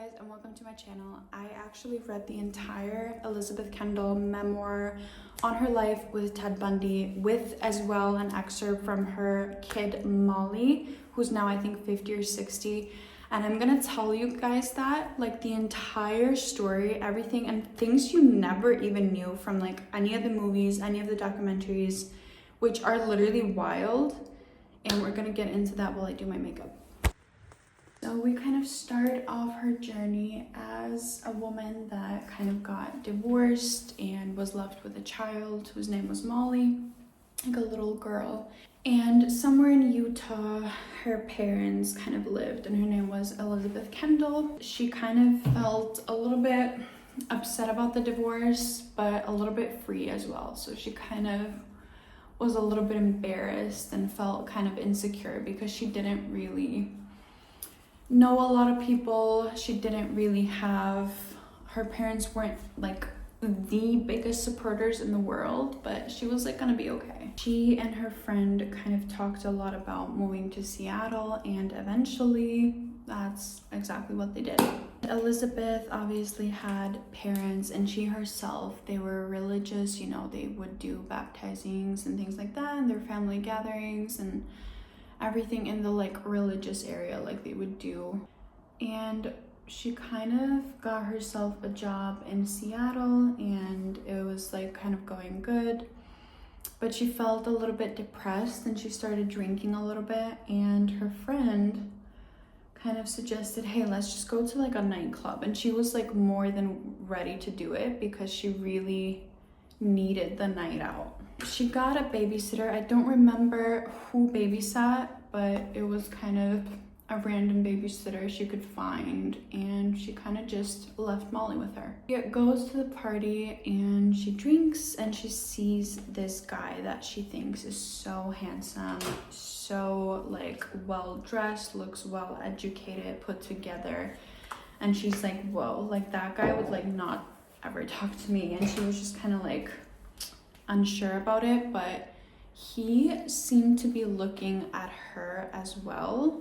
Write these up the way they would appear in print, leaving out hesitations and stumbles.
guys, and welcome to my channel. I actually read the entire Elizabeth Kendall memoir on her life with Ted Bundy, with as well an excerpt from her kid Molly, who's now I think 50 or 60. And I'm gonna tell you guys that, like, the entire story, everything, and things you never even knew from like any of the movies, any of the documentaries, which are literally wild. And we're gonna get into that while I do my makeup. So we kind of start off her journey as a woman that kind of got divorced and was left with a child whose name was Molly, like a little girl. And somewhere in Utah, her parents kind of lived, and her name was Elizabeth Kendall. She kind of felt a little bit upset about the divorce, but a little bit free as well. So she kind of was a little bit embarrassed and felt kind of insecure because she didn't really know a lot of people. She didn't really have, her parents weren't like the biggest supporters in the world, but she was like gonna be okay. She and her friend kind of talked a lot about moving to Seattle, and eventually that's exactly what they did. Elizabeth obviously had parents, and she herself, they were religious, you know, they would do baptizings and things like that, and their family gatherings and everything in the like religious area, like they would do. And she kind of got herself a job in Seattle, and it was like kind of going good, but she felt a little bit depressed and she started drinking a little bit. And her friend kind of suggested, hey, let's just go to like a nightclub. And she was like more than ready to do it because she really needed the night out. She got a babysitter. I don't remember who babysat, but it was kind of a random babysitter she could find, and she kind of just left Molly with her. She goes to the party and she drinks, and she sees this guy that she thinks is so handsome, so like well dressed, looks well educated, put together, and she's like, whoa, like that guy would like not ever talk to me. And she was just kind of like unsure about it, but he seemed to be looking at her as well,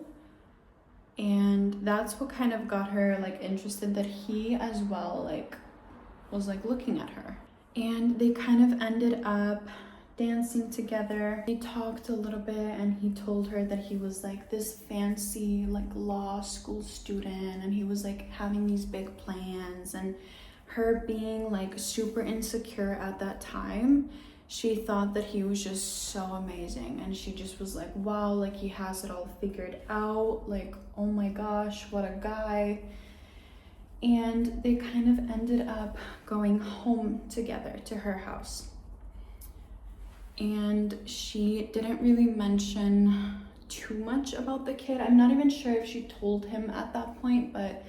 and that's what kind of got her like interested, that he as well like was like looking at her. And they kind of ended up dancing together. They talked a little bit, and he told her that he was like this fancy like law school student, and he was like having these big plans. And her being like super insecure at that time, she thought that he was just so amazing, and she just was like, wow, like he has it all figured out, like oh my gosh, what a guy. And they kind of ended up going home together to her house, and she didn't really mention too much about the kid. I'm not even sure if she told him at that point, but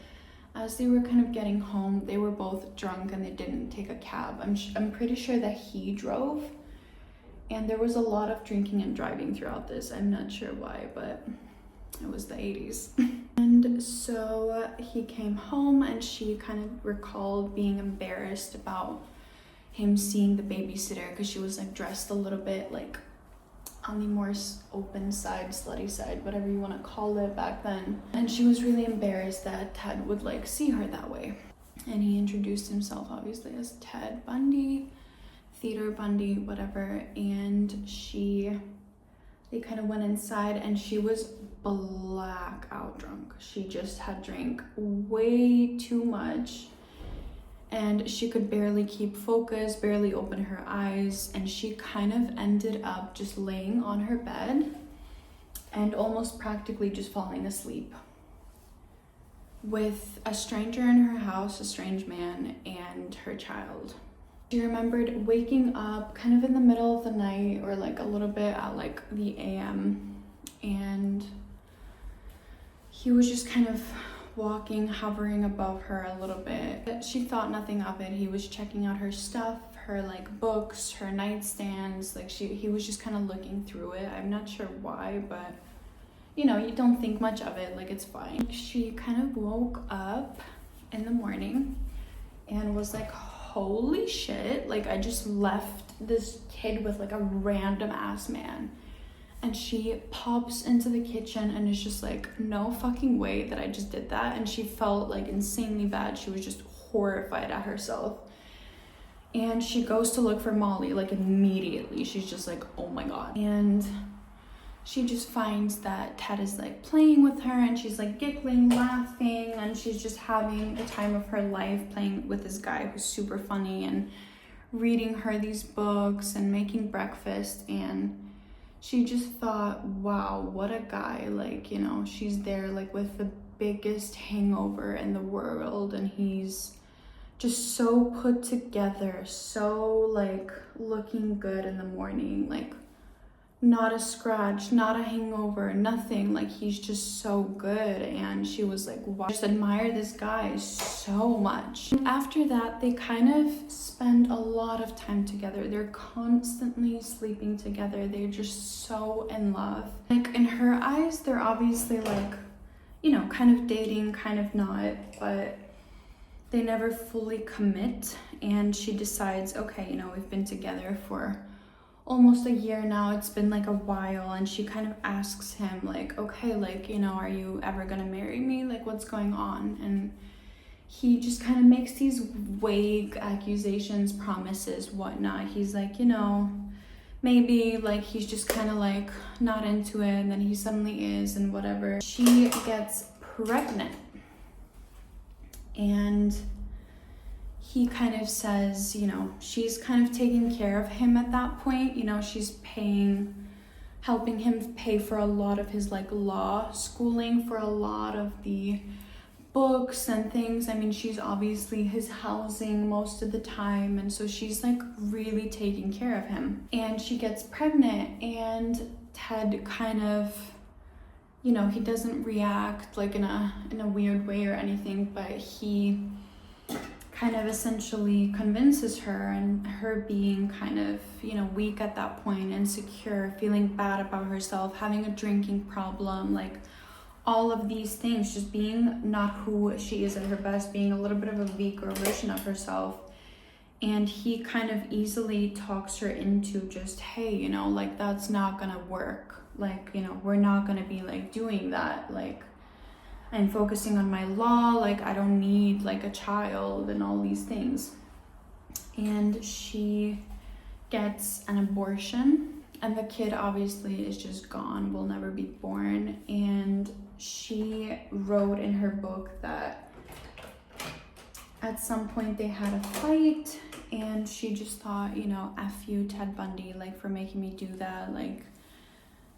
as they were kind of getting home, they were both drunk and they didn't take a cab. I'm pretty sure that he drove, and there was a lot of drinking and driving throughout this. I'm not sure why, but it was the 80s. And so he came home, and she kind of recalled being embarrassed about him seeing the babysitter because she was like dressed a little bit like on the more open side, slutty side, whatever you want to call it back then. And she was really embarrassed that Ted would like see her that way. And he introduced himself obviously as Ted Bundy, Theodore Bundy, whatever. And they kind of went inside, and she was blackout drunk. She just had drank way too much, and she could barely keep focus, barely open her eyes, and she kind of ended up just laying on her bed and almost practically just falling asleep with a stranger in her house, a strange man, and her child. She remembered waking up kind of in the middle of the night, or like a little bit at like the AM, and he was just kind of walking, hovering above her a little bit. She thought nothing of it. He was checking out her stuff, her like books, her nightstands, like he was just kind of looking through it. I'm not sure why, but you know, you don't think much of it, like it's fine. She kind of woke up in the morning and was like, holy shit, like I just left this kid with like a random ass man. and she pops into the kitchen and is just like, no fucking way that I just did that. And she felt like insanely bad. She was just horrified at herself. And she goes to look for Molly, like immediately. She's just like, oh my God. And she just finds that Ted is like playing with her, and she's like giggling, laughing, and she's just having the time of her life playing with this guy who's super funny and reading her these books and making breakfast. And she just thought, wow, what a guy. Like, you know, she's there like with the biggest hangover in the world, and he's just so put together, so like looking good in the morning, like not a scratch, not a hangover, nothing. Like, he's just so good. And she was like, wow, I just admire this guy so much. And after that, they kind of spend a lot of time together. They're constantly sleeping together. They're just so in love. Like, in her eyes, they're obviously like, you know, kind of dating, kind of not, but they never fully commit. And she decides, okay, you know, we've been together for almost a year now. It's been like a while. And she kind of asks him like, okay, like, you know, are you ever gonna marry me? Like, what's going on? And he just kind of makes these vague accusations, promises, whatnot. He's like, you know, maybe, like, he's just kind of like not into it, and then he suddenly is, and whatever. She gets pregnant, and he kind of says, you know, she's kind of taking care of him at that point. You know, she's helping him pay for a lot of his like law schooling, for a lot of the books and things. I mean, she's obviously his housing most of the time. And so she's like really taking care of him. And she gets pregnant, and Ted kind of, you know, he doesn't react like in a weird way or anything, but he kind of essentially convinces her, and her being kind of, you know, weak at that point, insecure, feeling bad about herself, having a drinking problem, like all of these things, just being not who she is at her best, being a little bit of a weaker version of herself. And he kind of easily talks her into just, hey, you know, like, that's not gonna work. Like, you know, we're not gonna be like doing that. Like, I'm focusing on my law, like, I don't need like a child and all these things. And she gets an abortion, and the kid obviously is just gone, will never be born. And she wrote in her book that at some point they had a fight, and she just thought, you know, F you, Ted Bundy, like, for making me do that, like,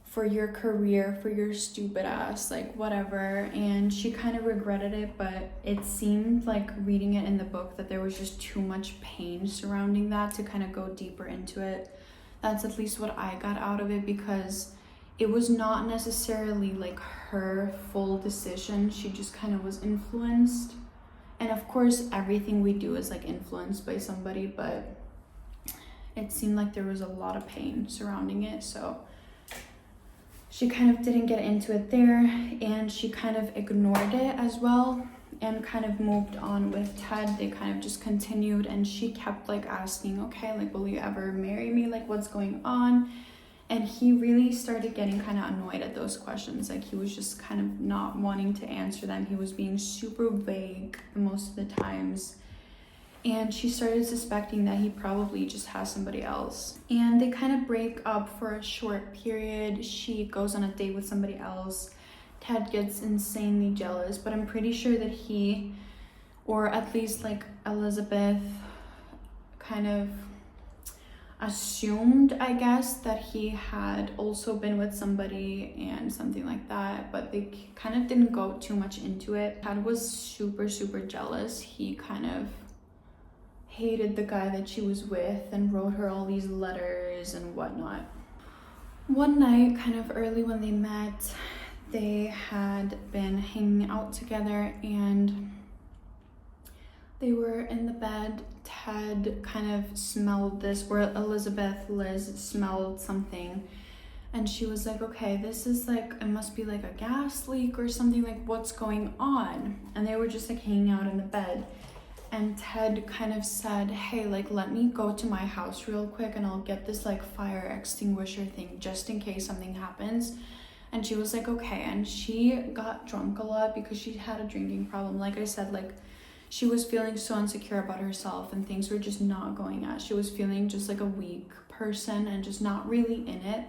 for your career, for your stupid ass, like, whatever. And she kind of regretted it, but it seemed like, reading it in the book, that there was just too much pain surrounding that to kind of go deeper into it. That's at least what I got out of it, because it was not necessarily like her full decision. She just kind of was influenced. And of course, everything we do is like influenced by somebody, but it seemed like there was a lot of pain surrounding it. So she kind of didn't get into it there, and she kind of ignored it as well, and kind of moved on with Ted. They kind of just continued, and she kept like asking, okay, like, will you ever marry me? Like, what's going on? And he really started getting kind of annoyed at those questions. Like, he was just kind of not wanting to answer them. He was being super vague most of the times. And she started suspecting that he probably just has somebody else. And they kind of break up for a short period. She goes on a date with somebody else. Ted gets insanely jealous, but I'm pretty sure that he, or at least like Elizabeth, kind of assumed, I guess, that he had also been with somebody and something like that, but they kind of didn't go too much into it. Ted was super, super jealous. He kind of hated the guy that she was with and wrote her all these letters and whatnot. One night, kind of early when they met, they had been hanging out together, and they were in the bed. Ted kind of smelled this, or Liz smelled something, and she was like, okay, this is like, it must be like a gas leak or something, like, what's going on? And they were just like hanging out in the bed. and Ted kind of said, hey, like, let me go to my house real quick and I'll get this like fire extinguisher thing just in case something happens. And she was like, okay. And she got drunk a lot because she had a drinking problem. Like I said, like, she was feeling so insecure about herself and things were just not going as. She was feeling just like a weak person and just not really in it.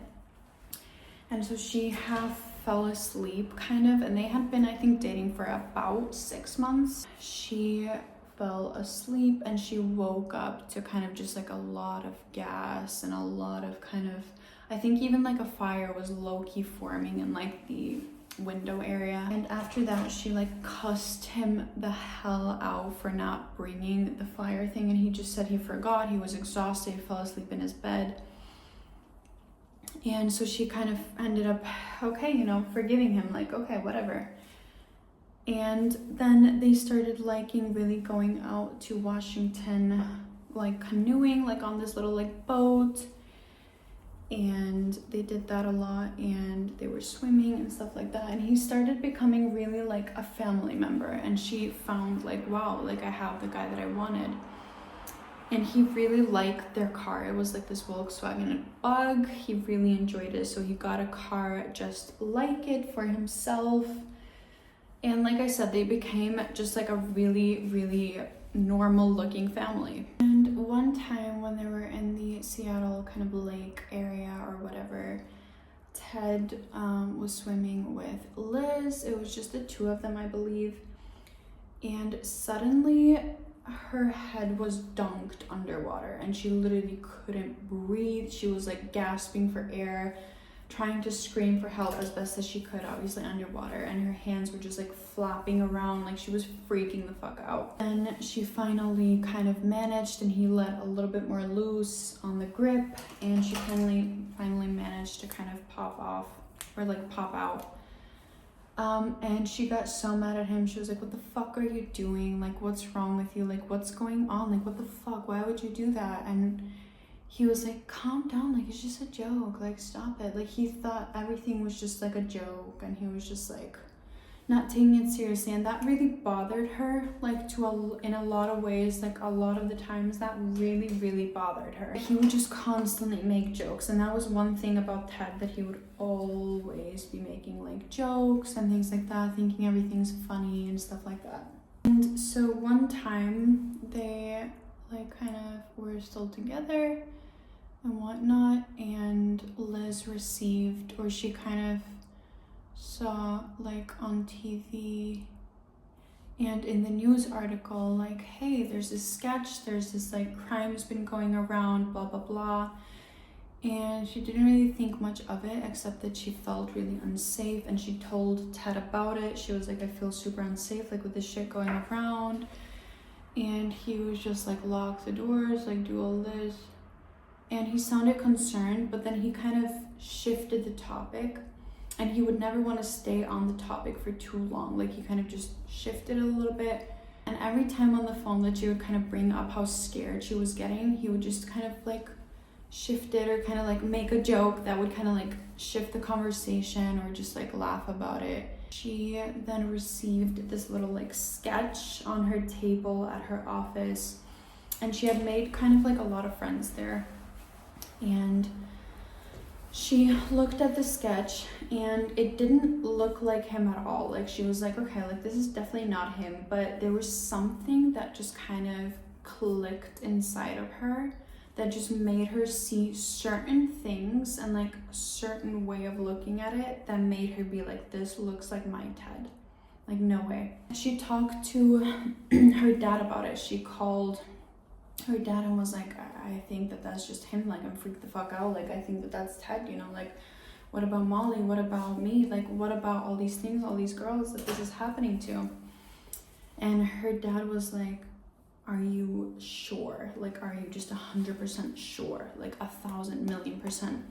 And so she half fell asleep kind of, and they had been, I think, dating for about 6 months. She fell asleep and she woke up to kind of just like a lot of gas and a lot of kind of, I think even like a fire was low-key forming in like the window area. And after that, she like cussed him the hell out for not bringing the fire thing, and he just said he forgot, he was exhausted, he fell asleep in his bed. And so she kind of ended up, okay, you know, forgiving him, like, okay, whatever. And then they started liking really going out to Washington, like canoeing, like on this little like boat. And they did that a lot, and they were swimming and stuff like that. And he started becoming really like a family member, and she found like, wow, like I have the guy that I wanted. And he really liked their car. It was like this Volkswagen Bug. He really enjoyed it, so he got a car just like it for himself. And like I said, they became just like a really, really normal looking family. And one time when they were in the Seattle kind of lake area or whatever, Ted was swimming with Liz. It was just the two of them, I believe. And suddenly her head was dunked underwater and she literally couldn't breathe. She was like gasping for air, trying to scream for help as best as she could, obviously underwater, and her hands were just like flapping around, like she was freaking the fuck out. And she finally kind of managed, and he let a little bit more loose on the grip, and she finally managed to kind of pop off, or like pop out. And she got so mad at him. She was like, what the fuck are you doing? Like, what's wrong with you? Like, what's going on? Like, what the fuck? Why would you do that? And he was like, calm down, like it's just a joke, like stop it. Like he thought everything was just like a joke, and he was just like not taking it seriously. And that really bothered her, like in a lot of ways. Like a lot of the times that really, really bothered her. He would just constantly make jokes, and that was one thing about Ted, that he would always be making like jokes and things like that, thinking everything's funny and stuff like that. And so one time they like kind of were still together and whatnot, and Liz received, or she kind of saw like on TV and in the news article, like, hey, there's this sketch, there's this like crime's been going around, blah blah blah. And she didn't really think much of it, except that she felt really unsafe, and she told Ted about it. She was like, I feel super unsafe, like with this shit going around. And he was just like, lock the doors, like do all this. And he sounded concerned, but then he kind of shifted the topic, and he would never want to stay on the topic for too long. Like he kind of just shifted a little bit. And every time on the phone that she would kind of bring up how scared she was getting, he would just kind of like shift it, or kind of like make a joke that would kind of like shift the conversation, or just like laugh about it. She then received this little like sketch on her table at her office, and she had made kind of like a lot of friends there. And she looked at the sketch, and it didn't look like him at all. Like she was like, okay, like this is definitely not him. But there was something that just kind of clicked inside of her that just made her see certain things and like a certain way of looking at it that made her be like, this looks like my Ted. Like no way. She talked to her dad about it. She called her dad and was like, I think that that's just him. Like I'm freaked the fuck out. Like I think that that's Ted, you know, like what about Molly? What about me? Like what about all these things, all these girls that this is happening to? And her dad was like, are you sure? Like, are you just 100% sure? Like 1,000,000,000%.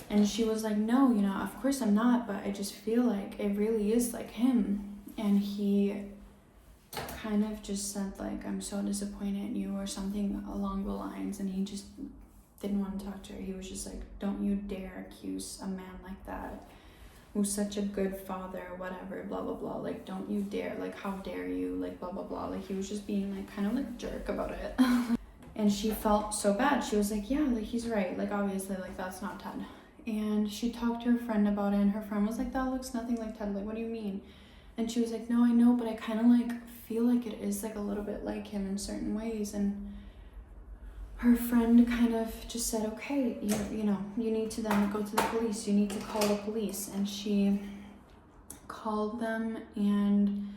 And she was like, no, you know, of course I'm not, but I just feel like it really is like him. And he kind of just said like, I'm so disappointed in you, or something along the lines. And he just didn't want to talk to her. He was just like, don't you dare accuse a man like that who's such a good father, whatever, blah, blah, blah. Like, don't you dare, like, how dare you, like, blah, blah, blah. Like, he was just being, like, kind of, like, jerk about it. And she felt so bad. She was like, yeah, like, he's right. Like, obviously, like, that's not Ted. And she talked to her friend about it, and her friend was like, that looks nothing like Ted. Like, what do you mean? And she was like, no, I know, but I kind of, like, feel like it is, like, a little bit like him in certain ways. And her friend kind of just said, okay, you know, you need to then go to the police. You need to call the police. And she called them, and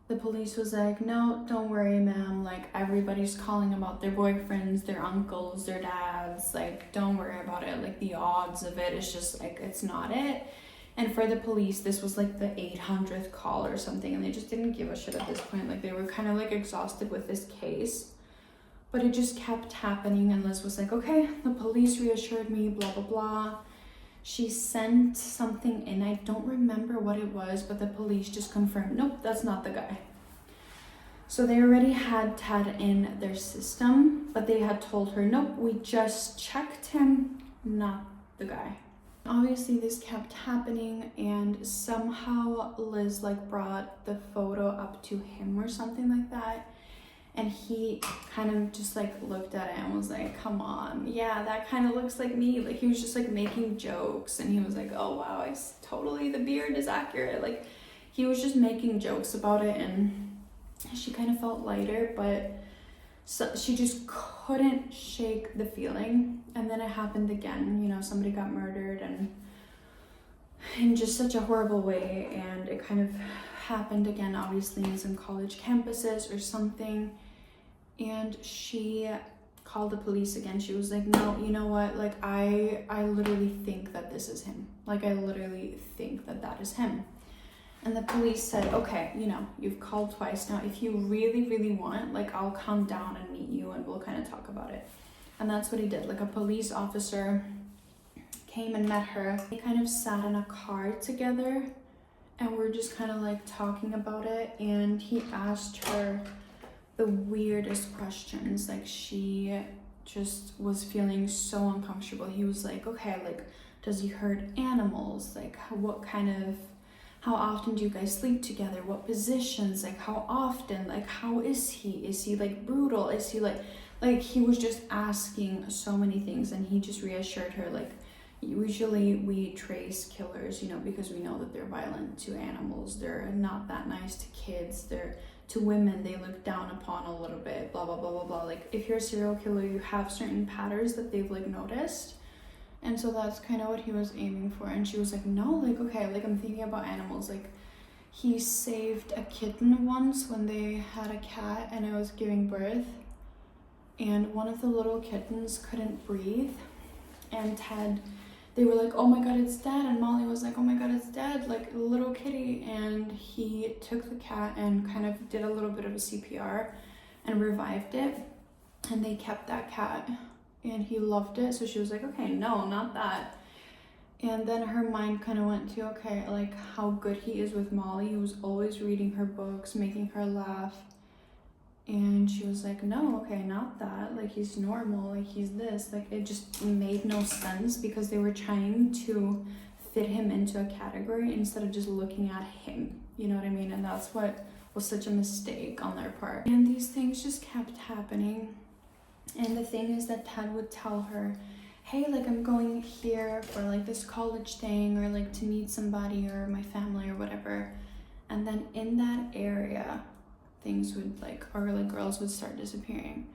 the police was like, no, don't worry, ma'am. Like, everybody's calling about their boyfriends, their uncles, their dads. Like, don't worry about it. Like, the odds of it is just, like, it's not it. And for the police, this was, like, the 800th call or something, and they just didn't give a shit at this point. Like, they were kind of, like, exhausted with this case. But it just kept happening, and Liz was like, okay, the police reassured me, blah, blah, blah. She sent something in. I don't remember what it was, but the police just confirmed, nope, that's not the guy. So they already had Ted in their system, but they had told her, nope, we just checked him, not the guy. Obviously, this kept happening, and somehow Liz, like, brought the photo up to him or something like that. And he kind of just, like, looked at it and was like, come on, yeah, that kind of looks like me. Like, he was just, like, making jokes, and he was like, oh, wow, totally, the beard is accurate. Like, he was just making jokes about it, and she kind of felt lighter, but she just couldn't shake the feeling. And then it happened again, you know, somebody got murdered, and in just such a horrible way, and it kind of happened again, obviously, in some college campuses or something. And she called the police again. She was like, no, you know what, like, I literally think that this is him. Like, I literally think that that is him. And the police said, okay, you know, you've called twice now. If you really, really want, like, I'll come down and meet you, and we'll kind of talk about it. And that's what he did. Like, a police officer came and met her. They kind of sat in a car together, and we're just kind of, like, talking about it. And he asked her the weirdest questions. Like, she just was feeling so uncomfortable. He was like, okay, like, does he hurt animals? Like, how often do you guys sleep together? What positions? Like, how often? Like, how is he? Is he, like, brutal? Is he, like, he was just asking so many things. And he just reassured her, like, usually we trace killers, you know, because we know that they're violent to animals. They're not that nice to kids. To women, they look down upon a little bit, blah, blah, blah, blah, blah. Like, if you're a serial killer, you have certain patterns that they've, like, noticed. And so that's kind of what he was aiming for. And she was like, no, like, okay, like, I'm thinking about animals. Like, he saved a kitten once when they had a cat and it was giving birth. And one of the little kittens couldn't breathe. And they were like, oh my God, it's dead. And Molly was like, oh my God, it's dead, like a little kitty. And he took the cat and kind of did a little bit of a CPR and revived it. And they kept that cat, and he loved it. So she was like, okay, no, not that. And then her mind kind of went to, okay, like, how good he is with Molly. He was always reading her books, making her laugh. And she was like, no, okay, not that. Like, he's normal, like, he's this. Like, it just made no sense because they were trying to fit him into a category instead of just looking at him. You know what I mean? And that's what was such a mistake on their part. And these things just kept happening. And the thing is that Ted would tell her, hey, like, I'm going here for, like, this college thing, or, like, to meet somebody or my family or whatever. And then in that area, things would, like, or, like, girls would start disappearing.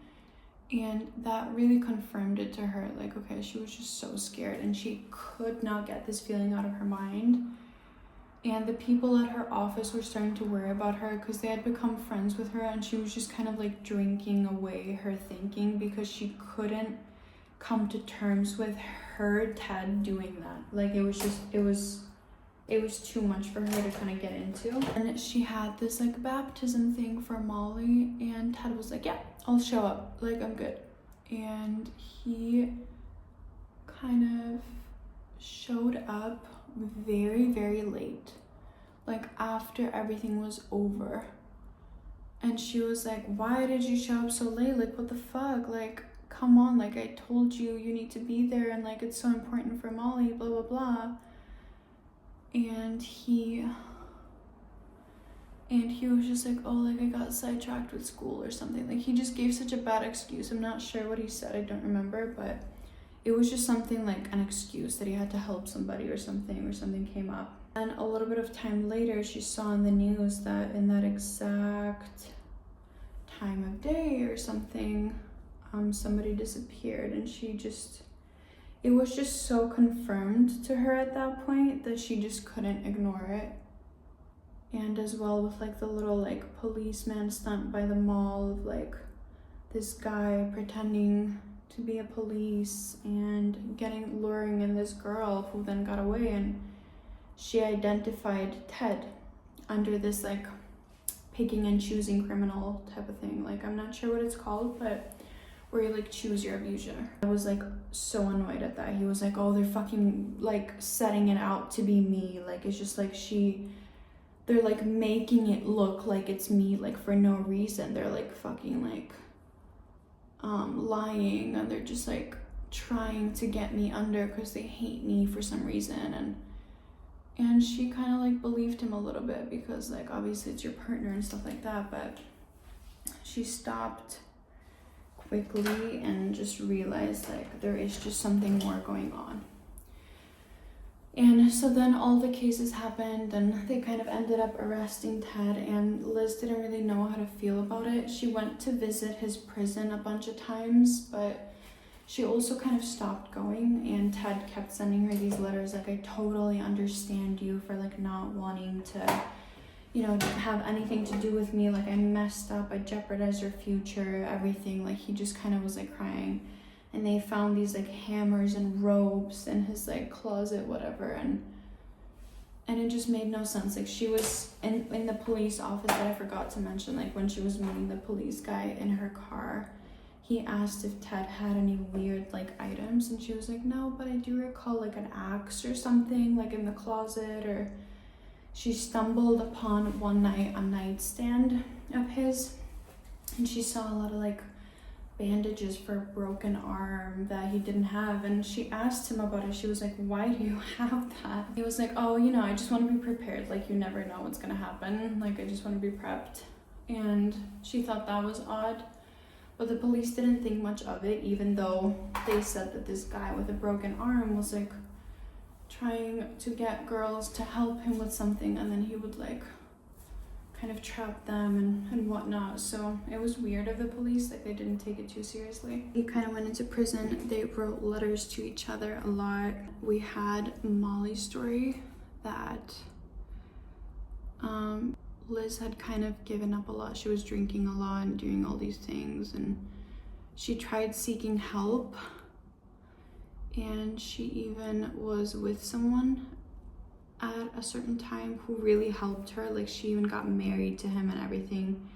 And that really confirmed it to her. Like, okay, she was just so scared, and she could not get this feeling out of her mind. And the people at her office were starting to worry about her because they had become friends with her, and she was just kind of, like, drinking away her thinking because she couldn't come to terms with her Ted doing that. Like, it was too much for her to kind of get into. And she had this, like, baptism thing for Molly, and Ted was like, yeah, I'll show up, like, I'm good. And he kind of showed up very, very late, like, after everything was over. And she was like, why did you show up so late? Like, what the fuck? Like, come on, like, I told you you need to be there, and, like, it's so important for Molly, blah, blah, blah. And he was just like, oh, like I got sidetracked with school or something. Like he just gave such a bad excuse. I'm not sure what he said, I don't remember, but it was just something like an excuse that he had to help somebody or something came up. And a little bit of time later, she saw in the news that in that exact time of day or something, somebody disappeared, and it was just so confirmed to her at that point that she just couldn't ignore it. And as well with like the little like policeman stunt by the mall of like this guy pretending to be a police and luring in this girl who then got away, and she identified Ted under this like picking and choosing criminal type of thing. Like I'm not sure what it's called, but where you like choose your abuser. I was like so annoyed at that. He was like, oh, they're fucking like setting it out to be me. Like it's just like they're like making it look like it's me, like for no reason. They're like fucking like lying, and they're just like trying to get me under because they hate me for some reason. And she kind of like believed him a little bit because like obviously it's your partner and stuff like that, but she stopped quickly and just realized like there is just something more going on. And so then all the cases happened, and they kind of ended up arresting Ted, and Liz didn't really know how to feel about it. She went to visit his prison a bunch of times, but she also kind of stopped going, and Ted kept sending her these letters like, I totally understand you for like not wanting to, you know, have anything to do with me. Like I messed up, I jeopardized your future, everything. Like he just kind of was like crying. And they found these like hammers and ropes in his like closet, whatever, and it just made no sense. Like she was in the police office, that I forgot to mention, like when she was meeting the police guy in her car, he asked if Ted had any weird like items, and she was like, no, but I do recall like an axe or something like in the closet. Or she stumbled upon one night a nightstand of his, and she saw a lot of like bandages for a broken arm that he didn't have, and she asked him about it. She was like, why do you have that? He was like, oh, you know, I just want to be prepared, like you never know what's gonna happen, like I just want to be prepped. And she thought that was odd, but the police didn't think much of it, even though they said that this guy with a broken arm was like trying to get girls to help him with something, and then he would like kind of trap them and whatnot. So it was weird of the police, like they didn't take it too seriously. He kind of went into prison. They wrote letters to each other a lot. We had Molly's story that Liz had kind of given up a lot. She was drinking a lot and doing all these things, and she tried seeking help, and she even was with someone at a certain time who really helped her. Like she even got married to him and everything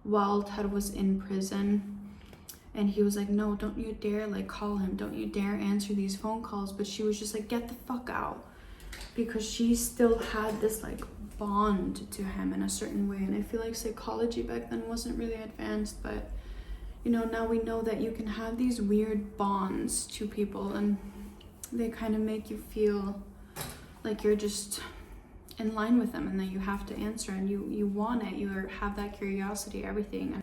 while Ted was in prison. And he was like, no, don't you dare like call him, don't you dare answer these phone calls. But she was just like, get the fuck out, because she still had this like bond to him in a certain way. And I feel like psychology back then wasn't really advanced, but you know, now we know that you can have these weird bonds to people, and they kind of make you feel like you're just in line with them, and that you have to answer, and you want it, you have that curiosity, everything.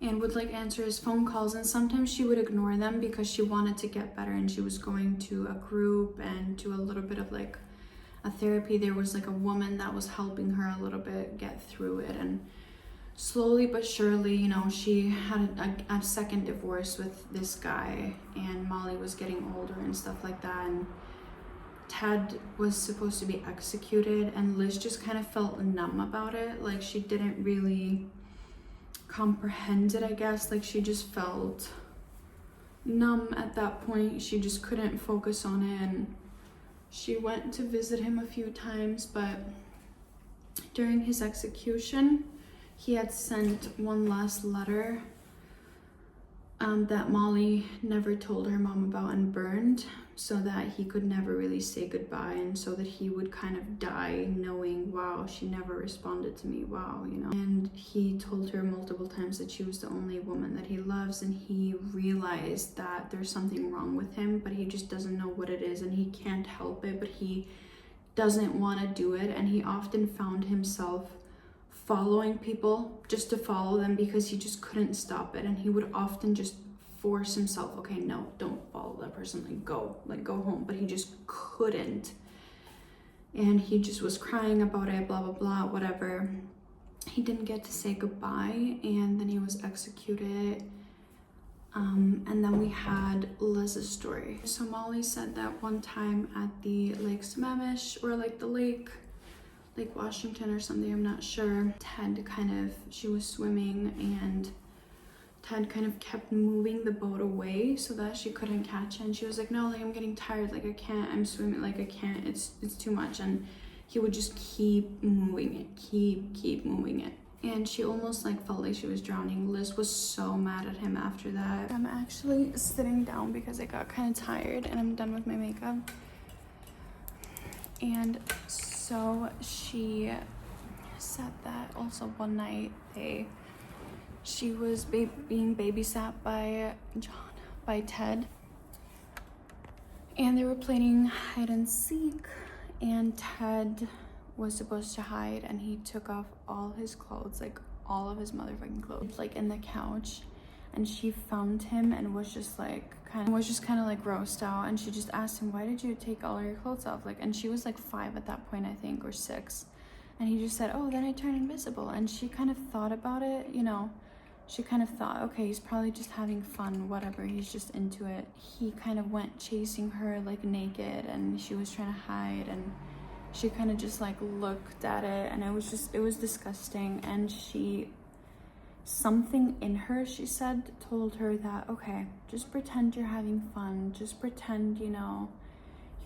And would like answer his phone calls, and sometimes she would ignore them because she wanted to get better, and she was going to a group and to a little bit of like a therapy. There was like a woman that was helping her a little bit get through it, and slowly but surely, you know, she had a second divorce with this guy, and Molly was getting older and stuff like that, and Ted was supposed to be executed, and Liz just kind of felt numb about it. Like she didn't really comprehend it, I guess. Like she just felt numb at that point. She just couldn't focus on it, and she went to visit him a few times, but during his execution, he had sent one last letter that Molly never told her mom about and burned, so that he could never really say goodbye, and so that he would kind of die knowing, wow, she never responded to me, wow, you know. And he told her multiple times that she was the only woman that he loves, and he realized that there's something wrong with him, but he just doesn't know what it is, and he can't help it, but he doesn't want to do it, and he often found himself following people just to follow them because he just couldn't stop it. And he would often just force himself, okay, no, don't follow that person, like go home. But he just couldn't, and he just was crying about it, blah blah blah, whatever. He didn't get to say goodbye, and then he was executed. And then we had Liz's story. So Molly said that one time at the Lake Sammamish, or like the Lake Washington or something, I'm not sure, she was swimming, and Ted kind of kept moving the boat away so that she couldn't catch it. And she was like, no, like, I'm getting tired, like I can't, I'm swimming, like I can't, it's too much. And he would just keep moving it, keep moving it. And she almost like felt like she was drowning. Liz was so mad at him after that. I'm actually sitting down because I got kind of tired and I'm done with my makeup. And so she said that also one night she was being babysat by Ted, and they were playing hide and seek, and Ted was supposed to hide, and he took off all his clothes, like all of his motherfucking clothes, like in the couch. And she found him and was just kind of like grossed out, and she just asked him, why did you take all of your clothes off? Like, and she was like 5 at that point, I think, or 6. And he just said, oh, then I turned invisible. And she kind of thought about it, you know, she kind of thought, okay, he's probably just having fun, whatever, he's just into it. He kind of went chasing her like naked, and she was trying to hide, and she kind of just like looked at it, and it was disgusting. And something in her, she said, told her that, okay, just pretend you're having fun, just pretend, you know,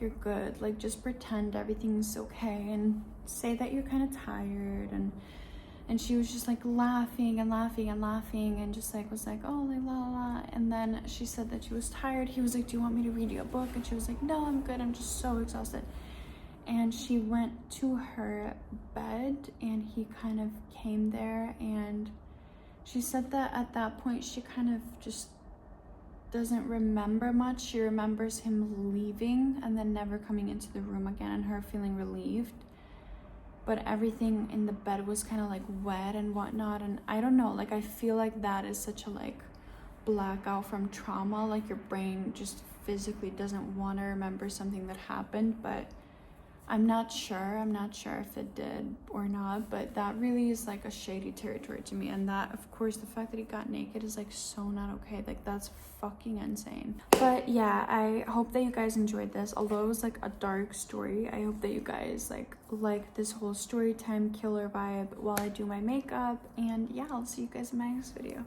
you're good, like just pretend everything's okay, and say that you're kind of tired. And she was just like laughing and laughing and laughing, and just like was like, oh, like la la la. And then she said that she was tired. He was like, do you want me to read you a book? And she was like, no, I'm good, I'm just so exhausted. And she went to her bed, and he kind of came there, and she said that at that point she kind of just doesn't remember much. She remembers him leaving and then never coming into the room again, and her feeling relieved. But everything in the bed was kind of like wet and whatnot. And I don't know, like I feel like that is such a like blackout from trauma. Like your brain just physically doesn't want to remember something that happened. But I'm not sure if it did or not, but that really is like a shady territory to me. And that, of course, the fact that he got naked is like so not okay. Like that's fucking insane. But yeah, I hope that you guys enjoyed this. Although it was like a dark story, I hope that you guys like this whole story time killer vibe while I do my makeup. And yeah, I'll see you guys in my next video.